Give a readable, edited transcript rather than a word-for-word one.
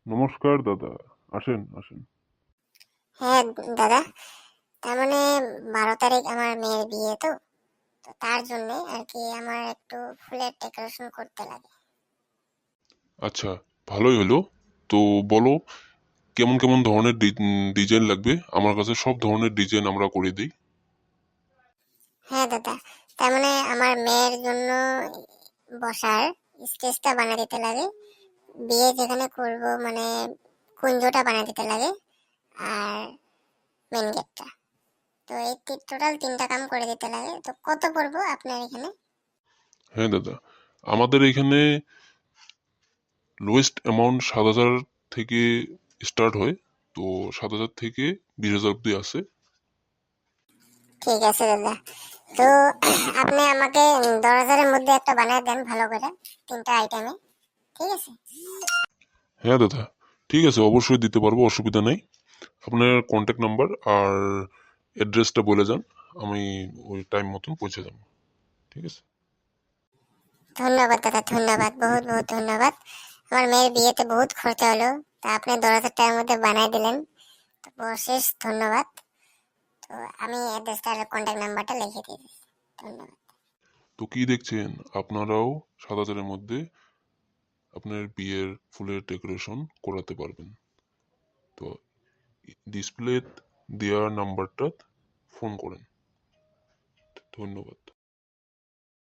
নমস্কার দাদা, আসেন আসেন। হ্যাঁ দাদা, তার মানে 12 তারিখ আমার মেয়ের বিয়ে, তো তো তার জন্য আর কি আমার একটু ফুলের ডেকোরেশন করতে লাগে। আচ্ছা, ভালোই হলো। তো বলো, কেমন কেমন ধরনের ডিজাইন লাগবে? আমার কাছে সব ধরনের ডিজাইন আমরা করে দিই। হ্যাঁ দাদা, তার মানে আমার মেয়ের জন্য বসার স্টেজটা বানিয়ে দিতে লাগে, বিয়ে যেখানে করব মানে কুঞ্জটা বানিয়ে দিতে লাগে, আর মেন গেটটা। তো এই টোটাল 3টা কাম করে দিতে লাগে। তো কত পড়বো আপনার এখানে? হ্যাঁ দাদা, আমাদের এখানে লোয়েস্ট অ্যামাউন্ট 7,000 থেকে স্টার্ট হয়। তো 7,000 থেকে 20,000 অব্দি আছে। ঠিক আছে দাদা। তো আপনি আমাকে 10,000-এর মধ্যে একটা বানিয়ে দেন ভালো করে, 3টা আইটেমে। ঠিক আছে। হ্যাঁ দাদা, ঠিক আছে, অবশ্যই দিতে পারবো, অসুবিধা নেই। আপনার কন্ট্যাক্ট নাম্বার আর অ্যাড্রেসটা বলে যান, আমি ওই টাইম মতন পৌঁছে যাবো। ঠিক আছে। ধন্যবাদ দাদা, ধন্যবাদ, বহুত বহুত ধন্যবাদ। আমার মেয়ের বিয়েতে বহুত খরচা হলো, তা আপনি 10,000 টাকার মধ্যে বানিয়ে দিলেন, তো অশেষ ধন্যবাদ। তো আমি অ্যাড্রেসটা আর কন্ট্যাক্ট নাম্বারটা লিখে দিয়েছি। ধন্যবাদ। তো কি দেখছেন, আপনারাও 7,000-এর মধ্যে আপনার বিয়ের ফুলের ডেকোরেশন করাতে পারবেন। তো ডিসপ্লে দেওয়া নাম্বারটা ফোন করেন। ধন্যবাদ।